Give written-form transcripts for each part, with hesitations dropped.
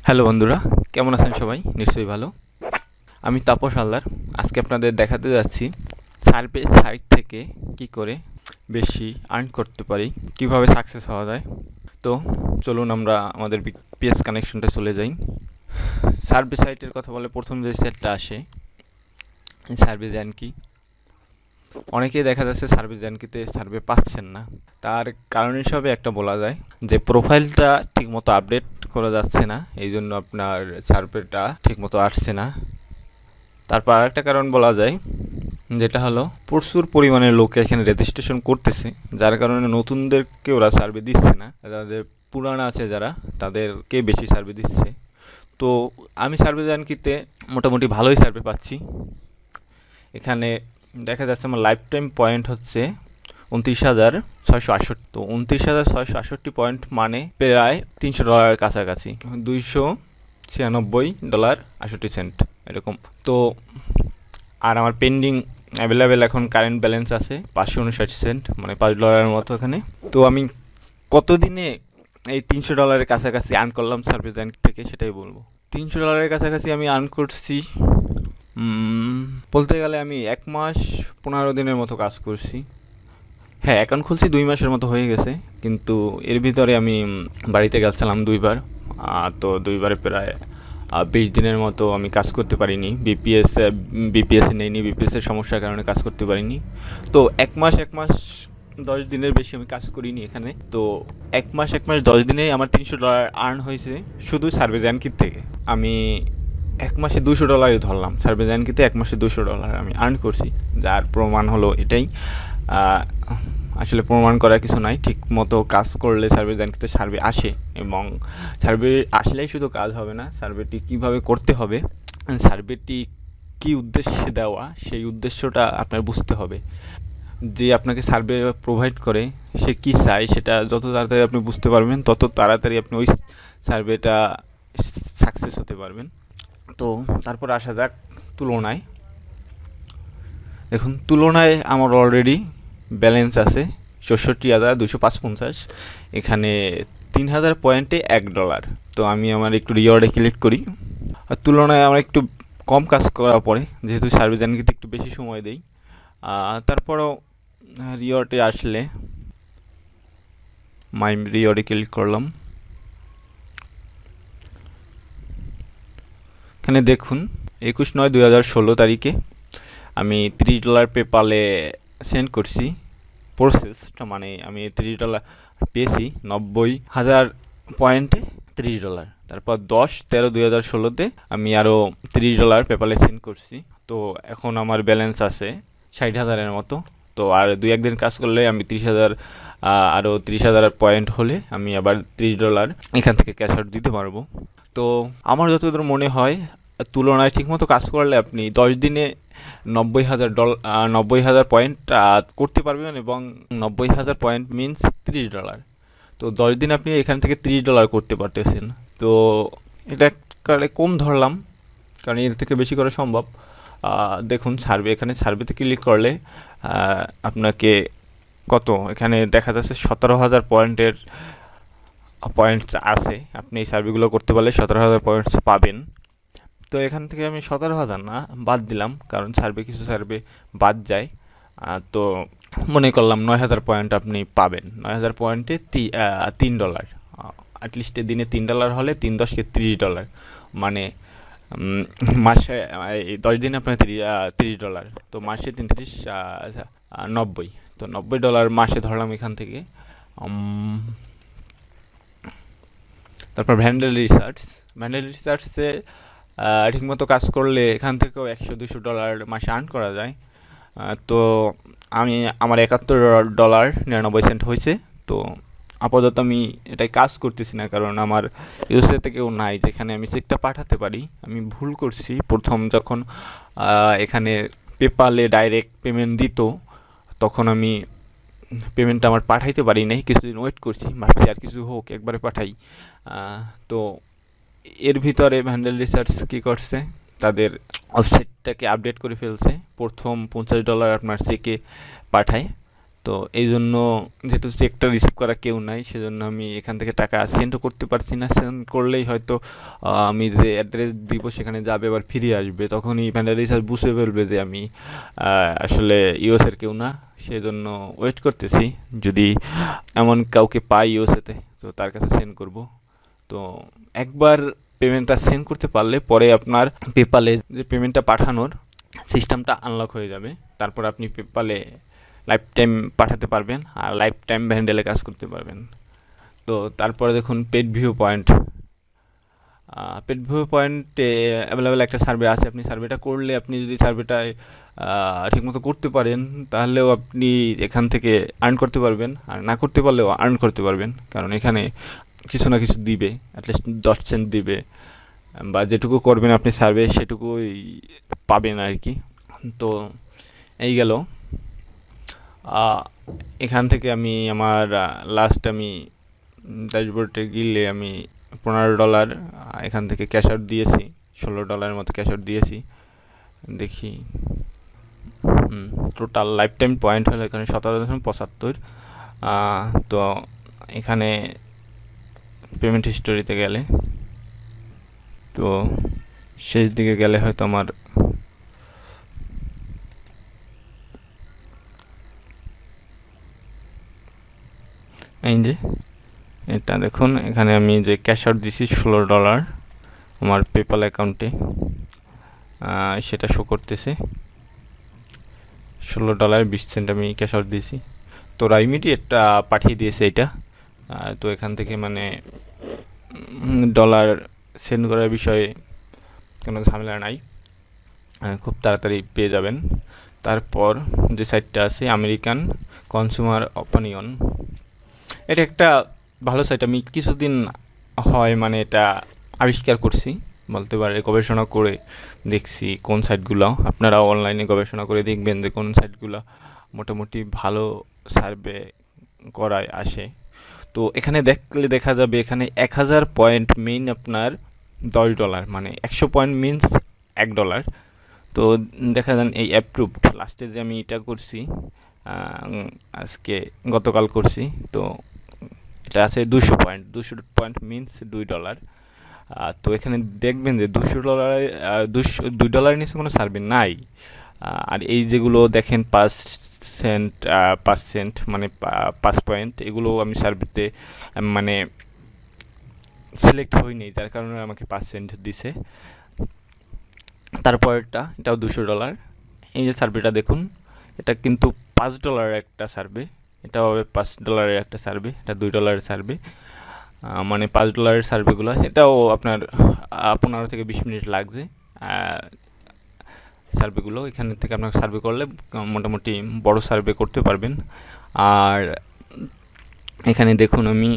Hello বন্ধুরা, কেমন আছেন সবাই? নিশ্চয়ই ভালো। আমি তাপস হালদার। আজকে আপনাদের দেখাতে যাচ্ছি সার্ভে সাইট থেকে কি করে বেশি আর্ন করতে পারি, কিভাবে সাকসেস হওয়া যায়। তো চলুন আমরা আমাদের পিএস কানেকশনটা চলে যাই। সার্ভে সাইটের কথা বলে প্রথম যে সেটটা আসে সার্ভে জ্যানকি। অনেকেই দেখা যাচ্ছে সার্ভে জ্যানকিতে সার্ভে পাচ্ছেন না। তার কারণ হিসাবে একটা বলা যায় যে প্রোফাইলটা ঠিকমতো আপডেট করা যাচ্ছে না, এই জন্য আপনার সার্ভেটা ঠিকমতো আসছে না। তারপর আরেকটা কারণ বলা যায়, যেটা হলো প্রচুর পরিমাণে লোক এখানে রেজিস্ট্রেশন করতেছে, যার কারণে নতুনদেরকে ওরা সার্ভে দিচ্ছে না। যাদের পুরানো আছে যারা, তাদেরকে বেশি সার্ভে দিচ্ছে। তো আমি সার্ভে জ্যানকিতে মোটামুটি ভালোই সার্ভে পাচ্ছি। এখানে দেখা যাচ্ছে আমার লাইফ টাইম পয়েন্ট হচ্ছে 29,668। তো 29,668 পয়েন্ট মানে প্রায় $300 কাছাকাছি, $296.68 এরকম। তো আর আমার পেন্ডিং অ্যাভেলেবেল এখন কারেন্ট ব্যালেন্স আছে 559 সেন্ট, মানে $5 মতো এখানে। তো আমি কতদিনে এই $300 কাছাকাছি আর্ন করলাম সার্ভে ব্যাংক থেকে সেটাই বলবো। $300 কাছাকাছি আমি আর্ন করছি বলতে গেলে আমি 1 মাস 15 দিনের মতো কাজ করছি। হ্যাঁ, অ্যাকাউন্ট খুলছি 2 মাসের মতো হয়ে গেছে, কিন্তু এর ভিতরে আমি বাড়িতে গেছিলাম 2 বার। তো 2 বারে প্রায় 20 দিনের মতো আমি কাজ করতে পারিনি। বিপিএস নেইনি, বিপিএসের সমস্যার কারণে কাজ করতে পারিনি। তো 1 মাস 10 দিনের বেশি আমি কাজ করিনি এখানে। তো 1 মাস 10 দিনেই আমার $300 আর্ন হয়েছে শুধু সার্ভে জ্যানকির থেকে। আমি 1 মাসে $200 ধরলাম, সার্ভে জ্যানকিতে 1 মাসে $200 আমি আর্ন করছি, যার প্রমাণ হলো এটাই। আসলে প্রমাণ করার কিছু নাই, ঠিক মতো কাজ করলে সার্ভে জ্যানকিতে সার্ভে আসে, এবং সার্ভে আসলেই শুধু কাজ হবে না, সার্ভেটি কিভাবে করতে হবে, সার্ভেটি কী উদ্দেশ্যে দেওয়া, সেই উদ্দেশ্যটা আপনার বুঝতে হবে। যে আপনাকে সার্ভে প্রোভাইড করে সে কী চায়, সেটা যত তাড়াতাড়ি আপনি বুঝতে পারবেন, তত তাড়াতাড়ি আপনি ওই সার্ভেটা সাকসেস হতে পারবেন। তো তারপর আসা যাক তুলনায়। দেখুন, তুলনায় আমার অলরেডি ব্যালেন্স আছে 64,255। এখানে 3,000 পয়েন্টে $1। তো আমি আমার একটু রিওয়ার্ডে ক্লিক করি। আর তুলনায় আমার একটু কম কাজ করার পরে, যেহেতু সার্ভে জ্যানকিতে একটু বেশি সময় দেই, তারপরেও রিওয়ার্ডে আসলে মাই রিওয়ার্ডে ক্লিক করলাম। এখানে দেখুন 21/9/2016 তারিখে আমি $30 পেপালে সেন্ড করছি। প্রসেসটা মানে আমি $30 পেয়েছি 90,000 পয়েন্টে $30। তারপর 10/13/2016-তে আমি আরও $30 পেপালে সেন্ড করছি। তো এখন আমার ব্যালেন্স আছে 60,000-এর মতো। তো আর 2-1 দিন কাজ করলে আমি 30,000, আরও 30,000 পয়েন্ট হলে আমি আবার $30 এখান থেকে ক্যাশ আউট দিতে পারবো। তো আমার যতদূর মনে হয়, তুলনায় ঠিকমতো কাজ করলে আপনি 10 দিনে 90,000 পয়েন্ট করতে পারবেন, এবং 90,000 পয়েন্ট মিনস $30। তো 10 দিন আপনি এখান থেকে $30 করতে পারতেছেন। তো এটা কম ধরলাম, কারণ এর থেকে বেশি করা সম্ভব। দেখুন সার্ভে, এখানে সার্ভেতে ক্লিক করলে আপনাকে কত এখানে দেখা যাচ্ছে 17,000 পয়েন্টের পয়েন্টস আছে। আপনি এই সার্ভেগুলো করতে পারলে 17,000 পয়েন্টস পাবেন। তো এখান থেকে আমি 17,000 না বাদ দিলাম, কারণ কিছু সার্ভে বাদ যায়। তো মনে করলাম 9,000 পয়েন্ট আপনি পাবেন। 9,000 পয়েন্টে $3। অ্যাটলিস্ট দিনে $3 হলে 3×10 = $30, মানে মাসে 10 দিনে আপনার $30। তো মাসে 33, 90। তো $90 মাসে ধরলাম এখান থেকে। তারপর ভ্যান্ডেল রিসার্চে ঠিকমতো কাজ করলে এখান থেকেও $100-200 মাসে আর্ন করা যায়। তো আমার $71.99 হয়েছে। তো আপাতত আমি এটাই কাজ করতেছি না, কারণ আমার ইউএসএতে কেউ নাই যেখানে আমি চেকটা পাঠাতে পারি। আমি ভুল করছি, প্রথম যখন এখানে পেপালে ডাইরেক্ট পেমেন্ট দিত, তখন আমি পেমেন্টটা আমার পাঠাইতে পারি নাই, কিছুদিন ওয়েট করছি, ভাবছি আর কিছু হোক একবারে পাঠাই। তো এর ভিতরে ভ্যান্ডেল রিসার্চ কী করছে, তাদের ওয়েবসাইটটাকে আপডেট করে ফেলছে। প্রথম $50 আপনার চেকে পাঠায়, তো এই জন্য যেহেতু চেকটা রিসিভ করা কেউ নাই, সেজন্য আমি এখান থেকে টাকা সেন্ডও করতে পারছি না। সেন্ড করলেই হয়তো আমি যে অ্যাড্রেস দিব সেখানে যাবে, আবার ফিরে আসবে, তখনই ভ্যান্ডার রিসার্চ বুঝে ফেলবে যে আমি আসলে ইউএসের কেউ না। সেজন্য ওয়েট করতেছি, যদি এমন কাউকে পাই ইউএসএতে তো তার কাছে সেন্ড করব। তো একবার পেমেন্টটা সেন্ড করতে পারলে পরে আপনার পেপালে যে পেমেন্টটা পাঠানোর সিস্টেমটা আনলক হয়ে যাবে। তারপর আপনি পেপালে লাইফ টাইম পাঠাতে পারবেন আর লাইফ টাইম ভ্যান্ডেলে কাজ করতে পারবেন। তো তারপরে দেখুন paid view point. Paid view পয়েন্টে অ্যাভেলেবেল একটা সার্ভে আছে। আপনি সার্ভেটা করলে, আপনি যদি সার্ভেটায় ঠিকমতো করতে পারেন, তাহলেও আপনি এখান থেকে আর্ন করতে পারবেন, আর না করতে পারলেও আর্ন করতে পারবেন। কারণ এখানে কিছু না কিছু দিবে, অ্যাটলিস্ট 10 সেন্ট দিবে, বা যেটুকু করবেন আপনি সার্ভে সেটুকুই পাবেন আর কি। তো এই গেল। এখান থেকে আমি আমার লাস্ট আমি ড্যাশবোর্ডে গেলে আমি $15 এখান থেকে ক্যাশ আউট দিয়েছি, $16 মতো ক্যাশ আউট দিয়েছি। দেখি টোটাল লাইফ টাইম পয়েন্ট হলো এখানে 17.75। তো এখানে পেমেন্ট হিস্টোরিতে গেলে, তো শেষ দিকে গেলে হয়তো আমার এই যে এটা দেখুন, এখানে আমি যে ক্যাশ আউট দিছি $16 আমার পেপাল অ্যাকাউন্টে, সেটা শো করতেছে $16.20 আমি ক্যাশ আউট দিয়েছি। তো ইমিডিয়েটটা পাঠিয়ে দিয়েছে এটা। তো এখান থেকে মানে ডলার সেন্ড করার বিষয়ে কোনো ঝামেলা নাই, খুব তাড়াতাড়ি পেয়ে যাবেন। তারপর যে সাইটটা আছে আমেরিকান কনজিউমার অপিনিয়ন, এটা একটা ভালো সাইট। আমি কিছুদিন হয় মানে এটা আবিষ্কার করছি বলতে পারে, গবেষণা করে দেখছি কোন সাইটগুলো, আপনারা অনলাইনে গবেষণা করে দেখবেন যে কোন সাইটগুলো মোটামুটি ভালো সার্ভে করায় আসে। তো এখানে দেখলে দেখা যাবে এখানে 1000 পয়েন্ট মিন আপনার $10, মানে 100 পয়েন্ট মিনস $1। তো দেখা যান এই অ্যাপ্রুভড লাস্টে যে আমি এটা করছি, আজকে গতকাল করছি, তো এটা আছে 200 পয়েন্ট মিনস $2। তো এখানে দেখবেন যে $200 $2 নিচে কোনো সার্ভে নাই। আর এই যেগুলো দেখেন 5 সেন্ট 5 সেন্ট মানে 5 পয়েন্ট, এগুলো আমি সার্ভেতে মানে সিলেক্ট হইনি, যার কারণে আমাকে 5 সেন্ট দিছে। তারপরটা এটাও $200। এই যে সার্ভেটা দেখুন, এটা কিন্তু $5 একটা সার্ভে, এটাও হবে $5 একটা সার্ভে, এটা $2 সার্ভে। মানে $5 সার্ভেগুলো, এটাও আপনার 15 থেকে 20 মিনিট লাগছে সার্ভেগুলো। এখান থেকে আপনার সার্ভে করলে মোটামুটি বড় সার্ভে করতে পারবেন। আর এখানে দেখুন আমি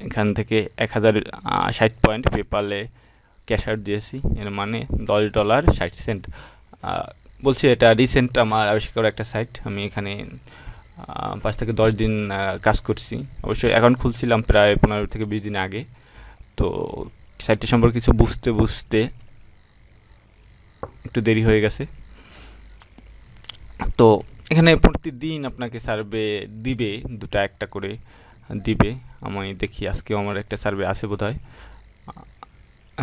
এখান থেকে 1060 পয়েন্ট পেপালে ক্যাশ আউট দিয়েছি, এর মানে $10.60। বলছি এটা রিসেন্ট আমার আবিষ্কার একটা সাইট। আমি এখানে 5 থেকে 10 দিন কাজ করছি। অবশ্যই অ্যাকাউন্ট খুলছিলাম প্রায় 15 থেকে 20 দিন আগে। তো সাইটটি সম্পর্কে কিছু বুঝতে বুঝতে একটু দেরি হয়ে গেছে। তো এখানে প্রতিদিন আপনাকে সার্ভে দিবে, দুটা একটা করে দিবে। আমি দেখি আজকেও আমার একটা সার্ভে আছে বোধহয়,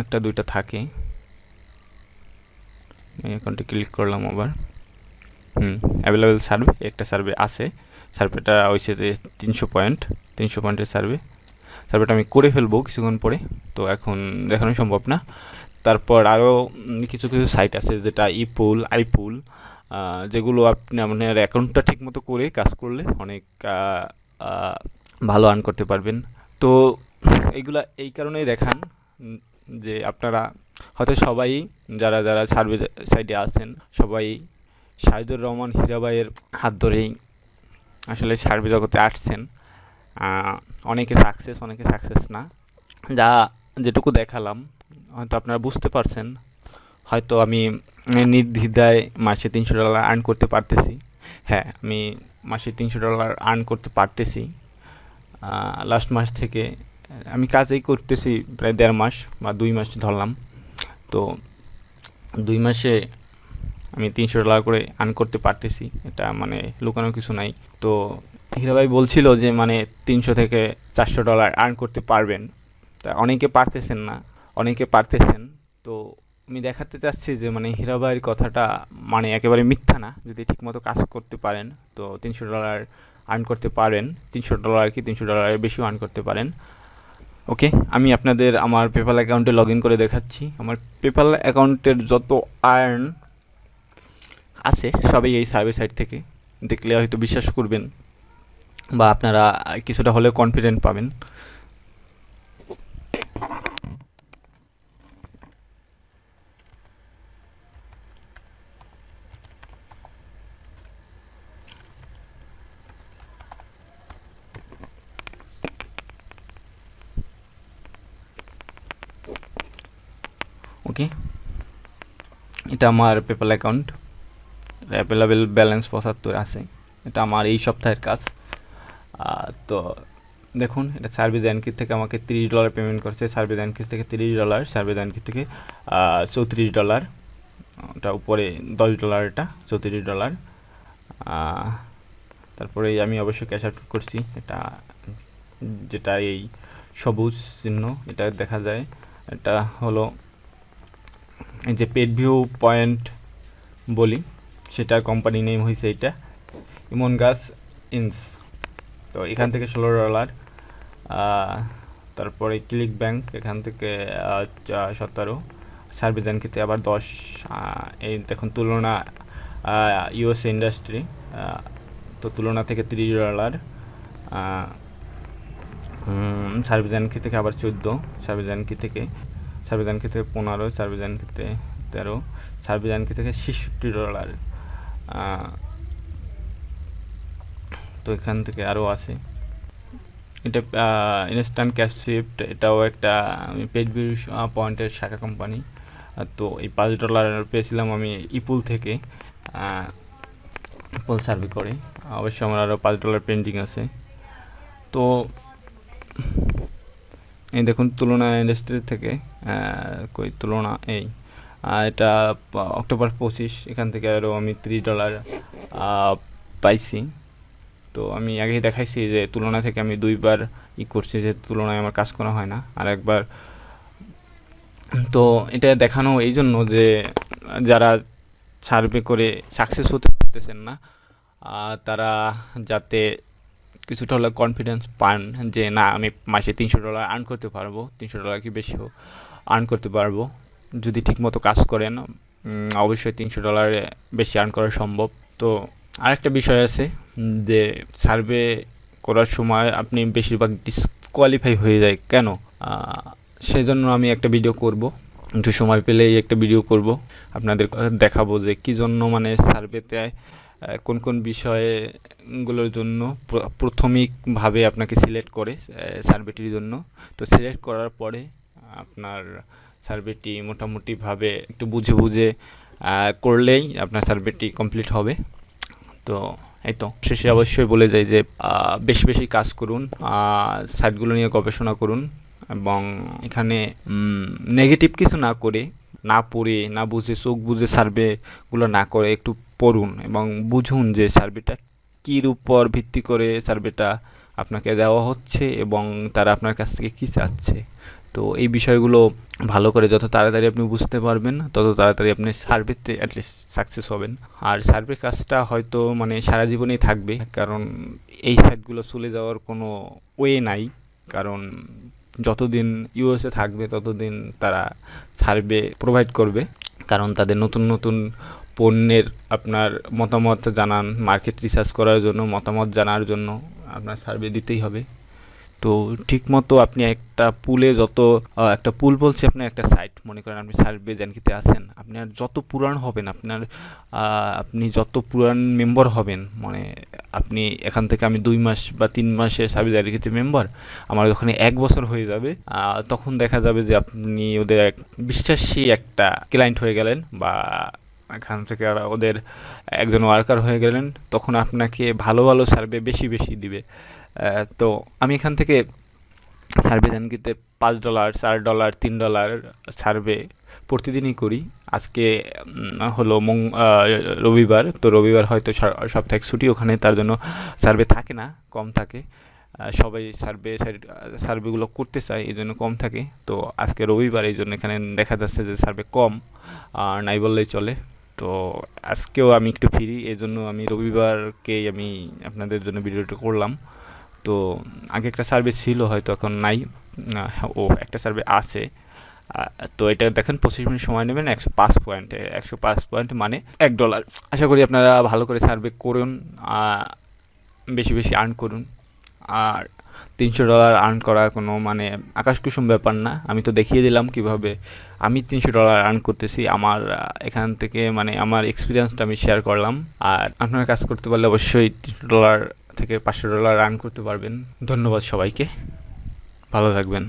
একটা দুইটা থাকে। আমি অ্যাকাউন্টে ক্লিক করলাম আবার, অ্যাভেলেবেল সার্ভে একটা সার্ভে আছে। সার্ভেটা হয়েছে 300 পয়েন্টের সার্ভেটা আমি করে ফেলবো কিছুক্ষণ পরে, তো এখন দেখানো সম্ভব না। তারপর আরও কিছু কিছু সাইট আছে, যেটা ইপুল আইপুল, যেগুলো আপনি আপনার অ্যাকাউন্টটা ঠিকমতো করে কাজ করলে অনেক ভালো আর্ন করতে পারবেন। তো এইগুলা এই কারণেই দেখান যে আপনারা হয়তো সবাই যারা যারা সার্ভে সাইটে আছেন সবাই শাহিদুর রহমান হীরা ভাইয়ের হাত ধরেই আসলে সার্ভে জগতে আসছেন। অনেকে সাকসেস না। যা যেটুকু দেখালাম হয়তো আপনারা বুঝতে পারছেন। হয়তো আমি নির্দ্বিধায় মাসে $300 আর্ন করতে পারতেছি। হ্যাঁ, আমি মাসে $300 আর্ন করতে পারতেছি। লাস্ট মাস থেকে আমি কাজই করতেছি প্রায় 1.5 মাস বা 2 মাস ধরলাম। তো 2 মাসে আমি $300 করে আর্ন করতে পারতেছি, এটা মানে লুকানোর কিছু নাই। তো হীরা ভাই বলছিল যে মানে 300 থেকে 400 ডলার আর্ন করতে পারবেন। তা অনেকে পারতেছেন না, অনেকে পারতেছেন। তো আমি দেখাতে চাচ্ছি যে মানে হীরা ভাইয়ের কথাটা মানে একেবারে মিথ্যা না। যদি ঠিকমতো কাজ করতে পারেন তো 300 ডলার আর্ন করতে পারেন। 300 ডলার কি 300 ডলারের বেশিও আর্ন করতে পারেন। ওকে, আমি আপনাদের আমার পেপ্যাল অ্যাকাউন্টে লগ ইন করে দেখাচ্ছি। আমার পেপ্যাল অ্যাকাউন্টের যত আর্ন আছে সবই এই সার্ভে সাইট থেকে। দেখলে হয়তো বিশ্বাস করবেন বা আপনারা কিছুটা হলেও কনফিডেন্ট পাবেন। ওকে, এটা আমার পেপ্যাল অ্যাকাউন্ট। অ্যাভেলেবেল ব্যালেন্স 75 আছে। এটা আমার এই সপ্তাহের কাজ। তো দেখুন, এটা সার্ভিস অ্যানকি থেকে আমাকে $30 পেমেন্ট করছে। সার্ভিস অ্যানকি থেকে $30, সার্ভিস অ্যানকি থেকে $34। ওটা উপরে $10, এটা $34। তারপরে আমি অবশ্যই ক্যাশ আউট করছি। এটা যেটা এই সবুজ চিহ্ন, এটা দেখা যায়। এটা হলো এই যে পেড ভিউ পয়েন্ট বলি, সেটার কোম্পানি নেম হয়েছে এটা ইমন গাছ ইন্স। তো এখান থেকে $16। তারপরে ক্লিক ব্যাংক, এখান থেকে 17। সার্ভিস ব্যাংকেতে আবার 10। এই দেখুন তুলনা, ইউএস ইন্ডাস্ট্রি, তো তুলনা থেকে $30। সার্ভিস ব্যাংকি থেকে আবার 14। সার্ভিস ব্যাংকি থেকে 15। সার্ভিস ব্যাংকিতে 13। সার্ভিস ব্যাংকি থেকে $66। তো এখান থেকে আরও আছে। এটা ইনস্ট্যান্ট ক্যাশ সুইফট, এটাও একটা পেড ভিউ পয়েন্টের শাখা কোম্পানি। তো এই $5 পেয়েছিলাম আমি ইপুল থেকে। ইপুল সার্ভে করে অবশ্যই আমার আরও $5 পেন্ডিং আছে। তো এই দেখুন তুলনা ইন্ডাস্ট্রি থেকে কই তুলনা এই এটা অক্টোবর 25, এখান থেকে আরও আমি $30 পাইছি। তো আমি আগেই দেখাইছি যে তুলনা থেকে আমি 2বার করছি, যে তুলনায় আমার কাজ করা হয় না আর একবার। তো এটা দেখানো এই জন্য যে যারা সার্ভে করে সাকসেস হতে পারতেছেন না, তারা যাতে কিছুটা হলে কনফিডেন্স পান যে না, আমি মাসে $300 আর্ন করতে পারবো, $300 কি বেশিও আর্ন করতে পারবো যদি ঠিকমতো কাজ করেন। অবশ্যই $300 বেশি আর্ন করা সম্ভব। তো আরেকটা বিষয় আছে যে সার্ভে করার সময় আপনি বেশিরভাগ ডিসকোয়ালিফাই হয়ে যায় কেন, সেজন্য আমি একটা ভিডিও করব, একটু সময় পেলেই একটা ভিডিও করব, আপনাদের দেখাবো যে কী জন্য মানে সার্ভেতে কোন কোন বিষয়গুলোর জন্য প্রাথমিকভাবে আপনাকে সিলেক্ট করে সার্ভেটির জন্য। তো সিলেক্ট করার পরে আপনার সার্ভেটি মোটামুটিভাবে একটু বুঝে বুঝে করলেই আপনার সার্ভেটি কমপ্লিট হবে। তো এই তো শেষে অবশ্যই বলে যাই যে বেশি বেশি কাজ করুন, সাইটগুলো নিয়ে গবেষণা করুন এবং এখানে নেগেটিভ কিছু না করে, না পড়ে, না বুঝে, চোখ বুঝে সার্ভেগুলো না করে একটু পড়ুন এবং বুঝুন যে সার্ভেটা কীর উপর ভিত্তি করে সার্ভেটা আপনাকে দেওয়া হচ্ছে এবং তারা আপনার কাছ থেকে কী চাচ্ছে। তো এই বিষয়গুলো ভালো করে যত তাড়াতাড়ি আপনি বুঝতে পারবেন তত তাড়াতাড়ি আপনি সার্ভেতে অ্যাটলিস্ট সাকসেস হবেন। আর সার্ভে কাজটা হয়তো মানে সারা জীবনেই থাকবে, কারণ এই সাইটগুলো চলে যাওয়ার কোনো ওয়ে নাই। কারণ যতদিন ইউএসএ থাকবে ততদিন তারা সার্ভে প্রোভাইড করবে, কারণ তাদের নতুন নতুন পণ্যের আপনার মতামত জানান, মার্কেট রিসার্চ করার জন্য, মতামত জানার জন্য আপনার সার্ভে দিতেই হবে। তো ঠিকমতো আপনি একটা পুলে একটা পুল বলছি, আপনার একটা সাইট মনে করেন আপনি সার্ভে জ্যানকিতে আছেন, আপনার যত পুরান হবেন, আপনি যত পুরান মেম্বার হবেন, মানে আপনি এখান থেকে আমি 2 মাস বা 3 মাসের সার্ভে জ্যানকিতে মেম্বার, আমার যখন 1 বছর হয়ে যাবে তখন দেখা যাবে যে আপনি ওদের বিশ্বাসী একটা ক্লায়েন্ট হয়ে গেলেন বা এখান থেকে ওদের একজন ওয়ার্কার হয়ে গেলেন। তখন আপনাকে ভালো ভালো সার্ভে বেশি বেশি দিবে। তো আমি এখান থেকে সার্ভে জ্যানকিতে $5, $4, $3 সার্ভে প্রতিদিনই করি। আজকে হলো রবিবার, তো রবিবার হয়তো সাপ্তাহিক ছুটি ওখানে, তার জন্য সার্ভে থাকে না, কম থাকে। সবাই সার্ভেগুলো করতে চায়, এই জন্য কম থাকে। তো আজকে রবিবার, এই জন্য এখানে দেখা যাচ্ছে যে সার্ভে কম, আর নাই বললেই চলে। তো আজকেও আমি একটু ফ্রি, এই জন্য আমি রবিবারকেই আমি আপনাদের জন্য ভিডিওটা করলাম। তো আগে একটা সার্ভে ছিল, হয়তো এখন নাই। একটা সার্ভে আছে। তো এটা দেখেন 25 মিনিট সময় নেবেন, 105 পয়েন্টে, 105 পয়েন্ট মানে $1। আশা করি আপনারা ভালো করে সার্ভে করুন, বেশি বেশি আর্ন করুন। আর $300 আর্ন করা কোনো মানে আকাশকুসুম ব্যাপার না। আমি তো দেখিয়ে দিলাম কিভাবে আমি $300 আর্ন করতেছি। আমার এখান থেকে মানে আমার এক্সপিরিয়েন্সটা আমি শেয়ার করলাম। আর আপনারা কাজ করতে পারলে অবশ্যই $300 থেকে $500 আর্ন করতে পারবেন। ধন্যবাদ সবাইকে, ভালো থাকবেন।